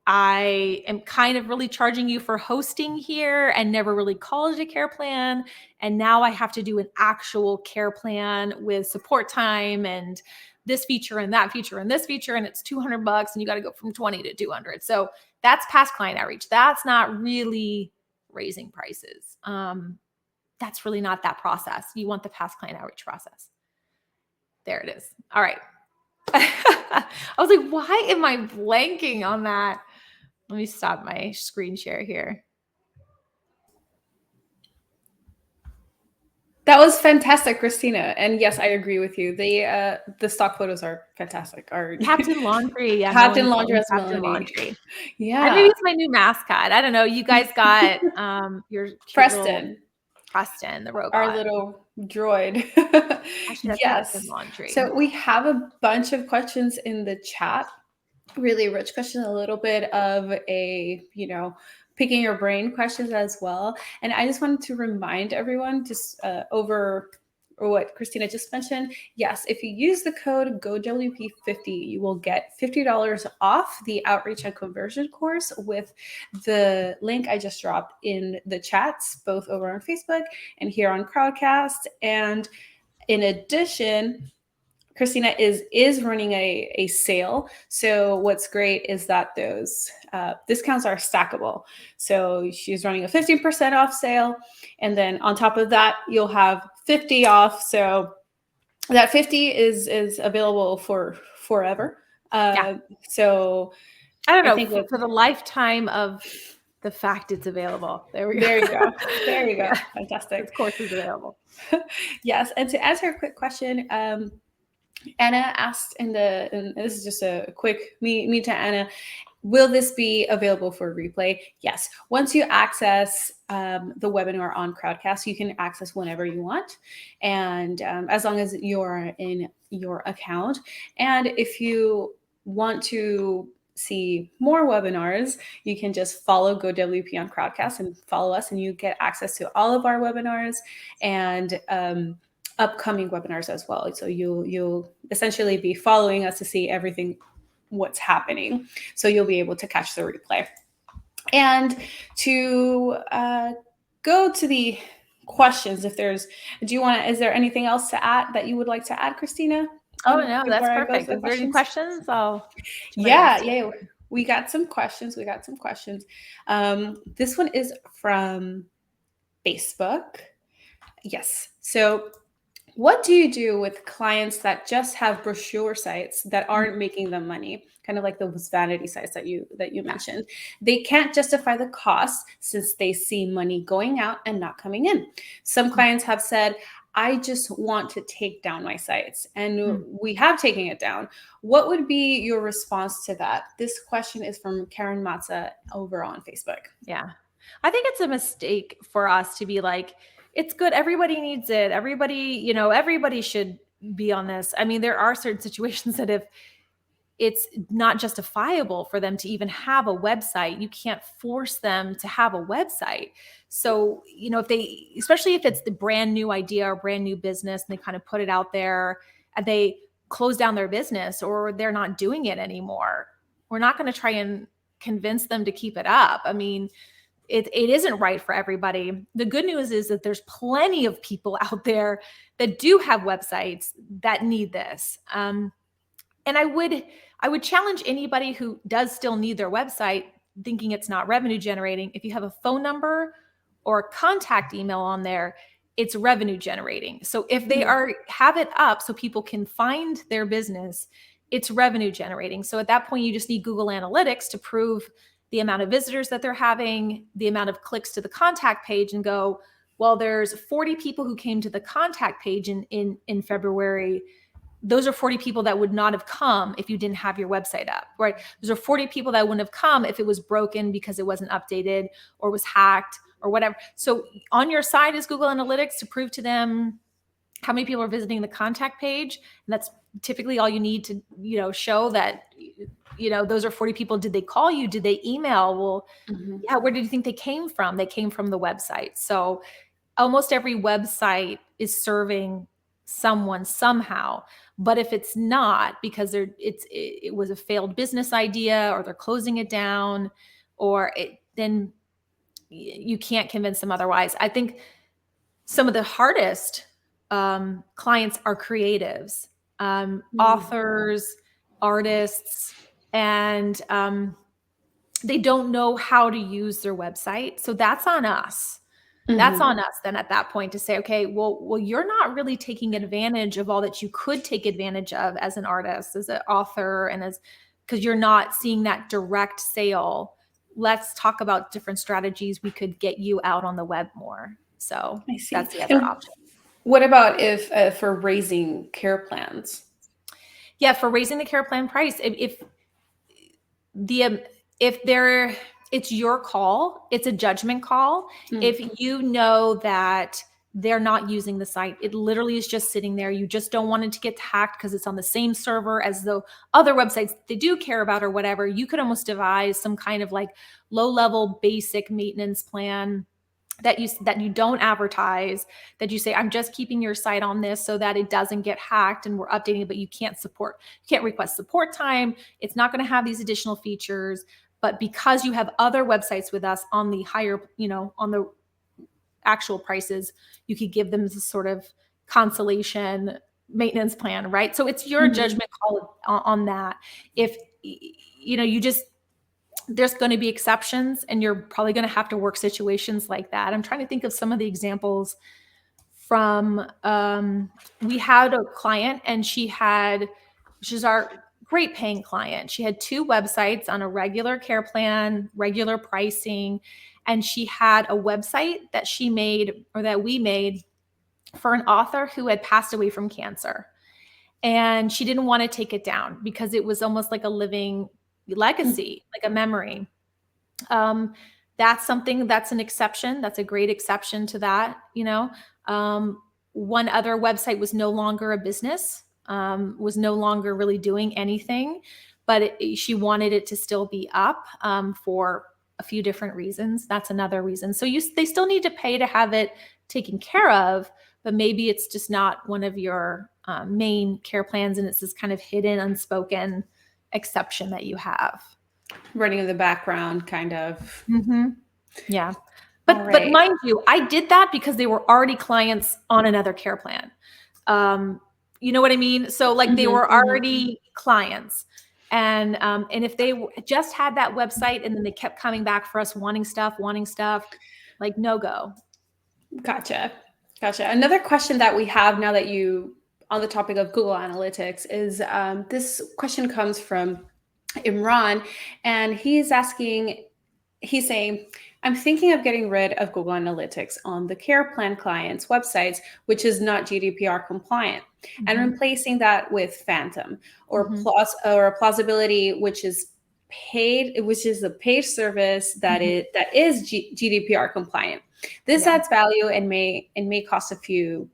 I am kind of really charging you for hosting here and never really called it a care plan. And now I have to do an actual care plan with support time and this feature and that feature and this feature, and it's $200 and you got to go from 20 to 200. So that's past client outreach. That's not really raising prices. That's really not that process. You want the past client outreach process. There it is. All right. I was like, why am I blanking on that? Let me stop my screen share here. That was fantastic, Kristina. And yes, I agree with you. The stock photos are fantastic. Our Captain Laundry. Yeah, Captain Laundry as Captain Melanie. Laundry. Yeah. And maybe it's my new mascot. I don't know. You guys got your cute little Preston, the robot. Our little droid. Yes. Captain Laundry. So we have a bunch of questions in the chat. Really rich questions, a little bit of a, picking your brain questions as well. And I just wanted to remind everyone, just over what Kristina just mentioned. Yes, if you use the code GoWP50, you will get $50 off the outreach and conversion course with the link I just dropped in the chats, both over on Facebook and here on Crowdcast. And in addition, Kristina is running a sale. So what's great is that those discounts are stackable. So she's running a 15% off sale. And then on top of that, you'll have 50 off. So that 50 is available for forever. So I don't know, for the lifetime of the fact it's available. There we go. There you go. There you go. Yeah. Fantastic. This course is available. Yes. And to answer a quick question, Anna asked and this is just a quick me to Anna, will this be available for replay? Yes. Once you access the webinar on Crowdcast, you can access whenever you want. And as long as you're in your account. And if you want to see more webinars, you can just follow GoWP on Crowdcast and follow us, and you get access to all of our webinars and upcoming webinars as well. So you'll essentially be following us to see everything what's happening. So you'll be able to catch the replay. And to go to the questions, is there anything else to add that you would like to add, Kristina? Oh no, that's perfect. Is there any questions? Yeah. We got some questions. This one is from Facebook. Yes. So what do you do with clients that just have brochure sites that aren't making them money? Kind of like those vanity sites that you mentioned. They can't justify the cost since they see money going out and not coming in. Some clients have said, I just want to take down my sites, and we have taken it down. What would be your response to that? This question is from Karen Matza over on Facebook. Yeah. I think it's a mistake for us to be like, it's good. Everybody needs it. Everybody should be on this. I mean, there are certain situations that if it's not justifiable for them to even have a website, you can't force them to have a website. So, especially if it's the brand new idea or brand new business and they kind of put it out there and they close down their business or they're not doing it anymore, we're not going to try and convince them to keep it up. I mean, it isn't right for everybody. The good news is that there's plenty of people out there that do have websites that need this. And I would challenge anybody who does still need their website thinking it's not revenue generating. If you have a phone number or a contact email on there, it's revenue generating. So if they have it up so people can find their business, it's revenue generating. So at that point, you just need Google Analytics to prove the amount of visitors that they're having, the amount of clicks to the contact page, and go, well, there's 40 people who came to the contact page in February. Those are 40 people that would not have come if you didn't have your website up, right? Those are 40 people that wouldn't have come if it was broken because it wasn't updated or was hacked or whatever. So on your side is Google Analytics to prove to them how many people are visiting the contact page. And that's typically all you need to, show that, those are 40 people. Did they call you? Did they email? Well, yeah, where did you think they came from? They came from the website. So almost every website is serving someone somehow. But if it's not because it was a failed business idea or they're closing it down then you can't convince them otherwise. I think some of the hardest clients are creatives, authors, artists, and they don't know how to use their website. So that's on us. That's on us then at that point to say, okay, well, you're not really taking advantage of all that you could take advantage of as an artist, as an author, and because you're not seeing that direct sale. Let's talk about different strategies we could get you out on the web more. So that's the other option. What about if for raising care plans? Yeah, for raising the care plan price, if it's your call, it's a judgment call. If you know that they're not using the site, it literally is just sitting there, you just don't want it to get hacked because it's on the same server as the other websites they do care about or whatever, you could almost devise some kind of like low level basic maintenance plan that you don't advertise, that you say, I'm just keeping your site on this so that it doesn't get hacked, and we're updating it, but you can't request support time. It's not going to have these additional features, but because you have other websites with us on the higher, on the actual prices, you could give them this sort of consolation maintenance plan, right? So it's your judgment call on that. If there's going to be exceptions, and you're probably going to have to work situations like that. I'm trying to think of some of the examples from, we had a client, and she's our great paying client. She had 2 websites on a regular care plan, regular pricing, and she had a website that we made for an author who had passed away from cancer. And she didn't want to take it down because it was almost like a living legacy, like a memory. That's an exception. That's a great exception to that. One other website was no longer a business, was no longer really doing anything, but she wanted it to still be up for a few different reasons. That's another reason. So they still need to pay to have it taken care of, but maybe it's just not one of your main care plans, and it's this kind of hidden, unspoken exception that you have. Running in the background, kind of. Yeah. But mind you, I did that because they were already clients on another care plan. You know what I mean? So like they were already clients. And if they just had that website and then they kept coming back for us wanting stuff, like no go. Gotcha. Another question that we have now that on the topic of Google Analytics is this question comes from Imran, and he's saying, I'm thinking of getting rid of Google Analytics on the care plan clients' websites, which is not GDPR compliant, and replacing that with Phantom or Plausibility, which is a paid service that is GDPR compliant. This adds value and may cost a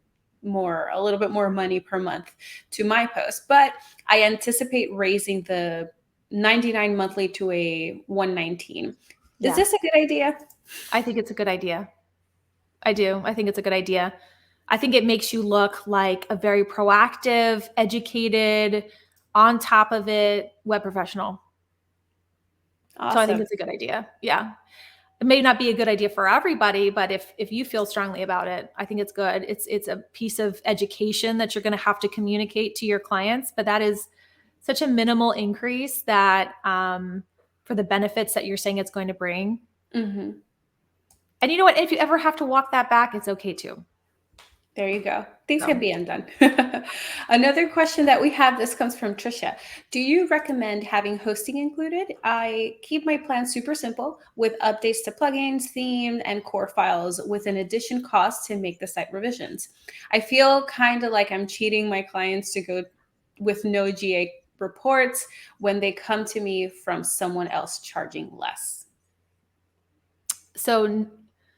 little bit more money per month to my post, but I anticipate raising the 99 monthly to a 119. Is this a good idea? I think it's a good idea. I do. I think it's a good idea. I think it makes you look like a very proactive, educated, on top of it web professional. Awesome. So I think it's a good idea. Yeah. It may not be a good idea for everybody, but if you feel strongly about it, I think it's good. It's a piece of education that you're going to have to communicate to your clients, but that is such a minimal increase that for the benefits that you're saying it's going to bring. And you know what? If you ever have to walk that back, it's okay too. There you go. Things can be undone. Another question that we have, this comes from Trisha. Do you recommend having hosting included? I keep my plan super simple with updates to plugins, theme, and core files with an addition cost to make the site revisions. I feel kind of like I'm cheating my clients to go with no GA reports when they come to me from someone else charging less. So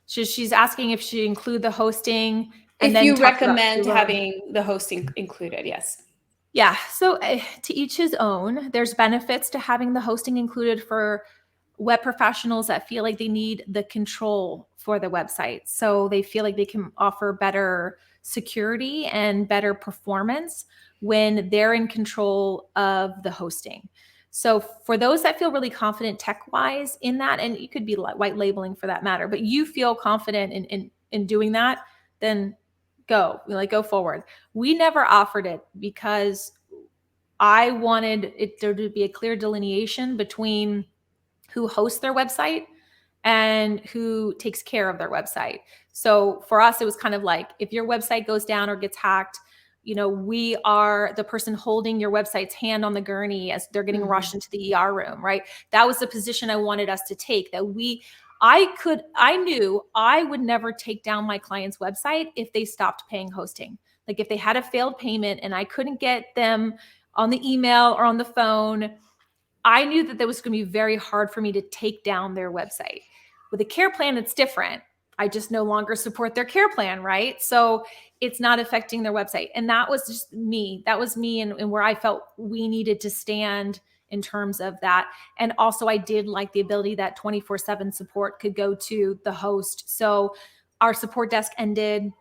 she's asking if she include the hosting. And if you recommend having the hosting included, yes. Yeah. So to each his own. There's benefits to having the hosting included for web professionals that feel like they need the control for the website. So they feel like they can offer better security and better performance when they're in control of the hosting. So for those that feel really confident tech-wise in that, and you could be white labeling for that matter, but you feel confident in doing that, then go forward. We never offered it because I wanted there to be a clear delineation between who hosts their website and who takes care of their website. So for us, it was kind of like, if your website goes down or gets hacked, we are the person holding your website's hand on the gurney as they're getting rushed into the ER room, right? That was the position I wanted us to take, that I knew I would never take down my client's website if they stopped paying hosting. Like if they had a failed payment and I couldn't get them on the email or on the phone, I knew that was going to be very hard for me to take down their website. With a care plan, it's different. I just no longer support their care plan, right? So it's not affecting their website. And that was just me. That was me and where I felt we needed to stand in terms of that. And also I did like the ability that 24/7 support could go to the host. So our support desk ended.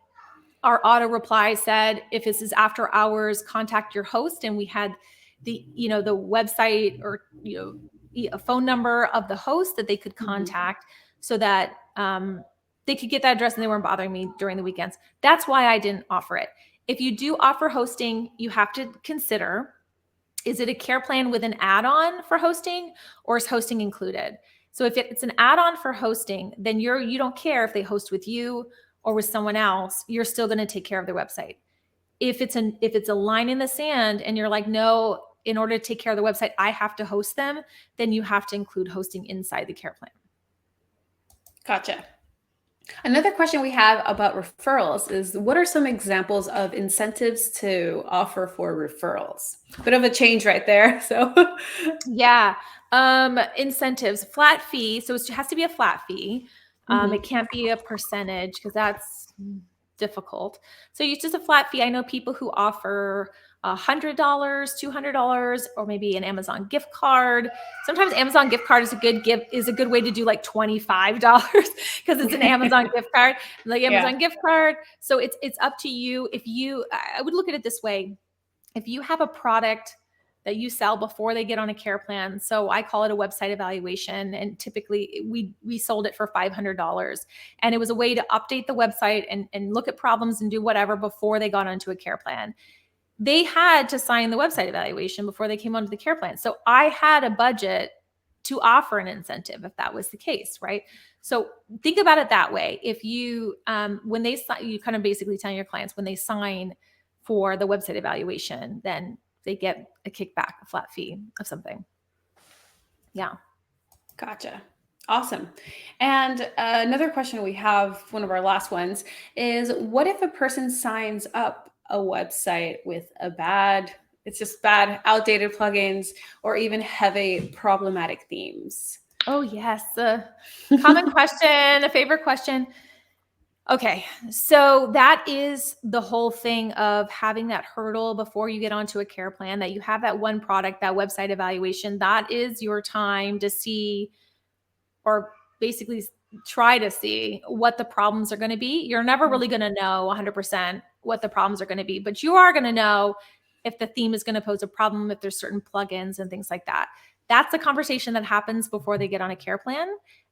Our auto reply said, if this is after hours, contact your host. And we had the website or, a phone number of the host that they could contact so that they could get that address and they weren't bothering me during the weekends. That's why I didn't offer it. If you do offer hosting, you have to consider, is it a care plan with an add-on for hosting or is hosting included? So if it's an add-on for hosting, then you don't care if they host with you or with someone else, you're still going to take care of their website. If it's a line in the sand and you're like, no, in order to take care of the website, I have to host them, then you have to include hosting inside the care plan. Gotcha. Another question we have about referrals is, what are some examples of incentives to offer for referrals? Bit of a change right there. So yeah, incentives, flat fee. So it has to be a flat fee. It can't be a percentage because that's difficult. So it's just a flat fee. I know people who offer $100, $200, or maybe an Amazon gift card. Sometimes Amazon gift card is a good way to do like $25 because it's an Amazon gift card, like Amazon gift card. So it's up to you. I would look at it this way. If you have a product that you sell before they get on a care plan. So I call it a website evaluation. And typically we sold it for $500. And it was a way to update the website and look at problems and do whatever before they got onto a care plan. They had to sign the website evaluation before they came onto the care plan. So I had a budget to offer an incentive if that was the case, right? So think about it that way. If you, when they sign, you kind of basically tell your clients when they sign for the website evaluation, then they get a kickback, a flat fee of something. Yeah. Gotcha. Awesome. And another question we have, one of our last ones, is what if a person signs up a website with it's just bad, outdated plugins or even heavy problematic themes? Oh, yes. Common question, a favorite question. Okay, so that is the whole thing of having that hurdle before you get onto a care plan, that you have that one product, that website evaluation. That is your time to see, or basically try to see, what the problems are going to be. You're never really going to know 100% what the problems are going to be, but you are going to know if the theme is going to pose a problem, if there's certain plugins and things like that. That's a conversation that happens before they get on a care plan.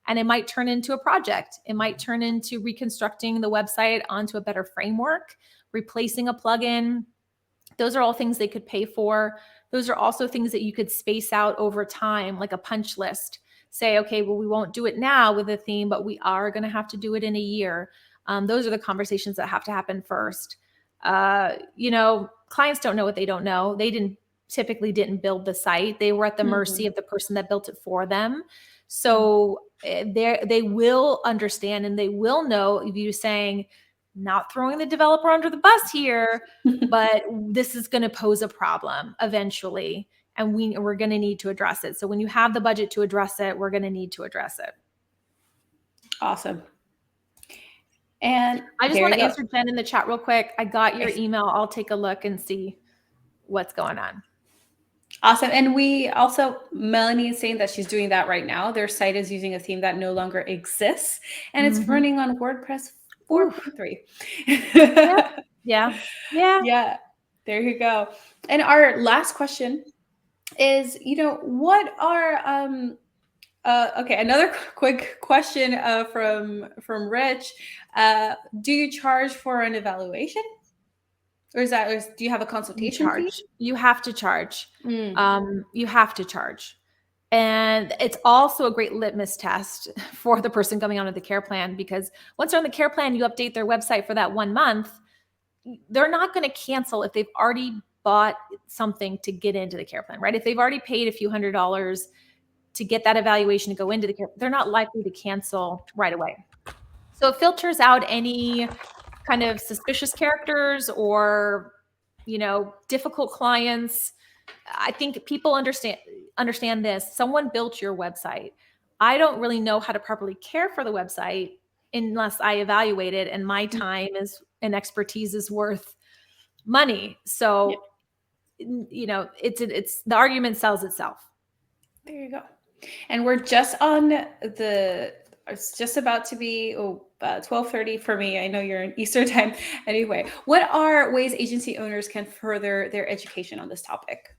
And it might turn into a project. It might turn into reconstructing the website onto a better framework, replacing a plugin. Those are all things they could pay for. Those are also things that you could space out over time, like a punch list. Say, okay, well, we won't do it now with a theme, but we are going to have to do it in a year. Those are the conversations that have to happen first. Clients don't know what they don't know. They typically didn't build the site. They were at the mercy of the person that built it for them. So they will understand and they will know if you're saying, not throwing the developer under the bus here, but this is going to pose a problem eventually. And we're going to need to address it. So when you have the budget to address it, we're going to need to address it. Awesome. And I just want to answer Jen in the chat real quick. I got your email. I'll take a look and see what's going on. Awesome. And we also, Melanie is saying that she's doing that right now. Their site is using a theme that no longer exists and it's running on WordPress 4.3. Yeah. There you go. And our last question is, what are, okay, another quick question from Rich. Do you charge for an evaluation? Or do you have a consultation fee? You have to charge. You have to charge. And it's also a great litmus test for the person coming onto the care plan, because once they're on the care plan, you update their website for that 1 month. they're not going to cancel if they've already bought something to get into the care plan, right? If they've already paid a few $100s to get that evaluation to go into the care, they're not likely to cancel right away. So it filters out any kind of suspicious characters or, difficult clients. I think people understand this. Someone built your website. I don't really know how to properly care for the website unless I evaluate it, and my time and expertise is worth money. So, it's the argument sells itself. There you go. And we're just on it's just about to be 12:30 for me. I know you're in Eastern time. Anyway, what are ways agency owners can further their education on this topic?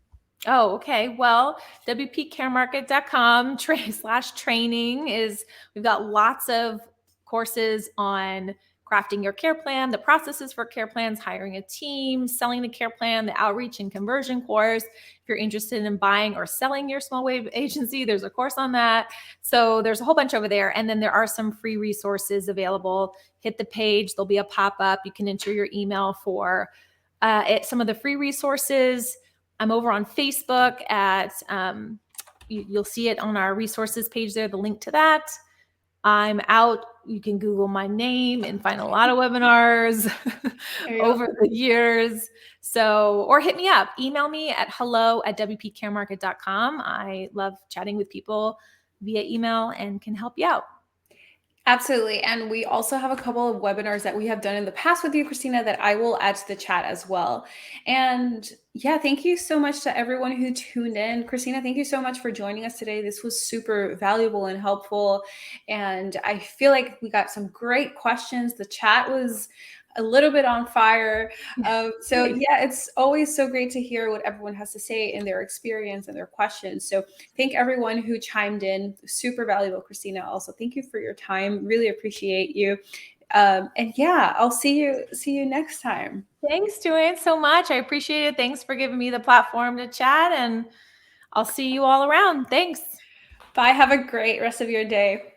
Oh, okay. Well, WPCaremarket.com/training we've got lots of courses on crafting your care plan, the processes for care plans, hiring a team, selling the care plan, the outreach and conversion course. If you're interested in buying or selling your small wave agency, there's a course on that. So there's a whole bunch over there. And then there are some free resources available. Hit the page, there'll be a pop-up. You can enter your email for some of the free resources. I'm over on Facebook at, you'll see it on our resources page there, the link to that. I'm out. You can Google my name and find a lot of webinars over the years. So, or hit me up, email me at hello@wpcaremarket.com. I love chatting with people via email and can help you out. Absolutely. And we also have a couple of webinars that we have done in the past with you, Kristina, that I will add to the chat as well. And yeah, thank you so much to everyone who tuned in. Kristina, thank you so much for joining us today. This was super valuable and helpful. And I feel like we got some great questions. The chat was a little bit on fire. So yeah, it's always so great to hear what everyone has to say in their experience and their questions. So thank everyone who chimed in. Super valuable, Kristina. Also, thank you for your time. Really appreciate you. And yeah, I'll see you next time. Thanks, Joanne, so much. I appreciate it. Thanks for giving me the platform to chat, and I'll see you all around. Thanks. Bye. Have a great rest of your day.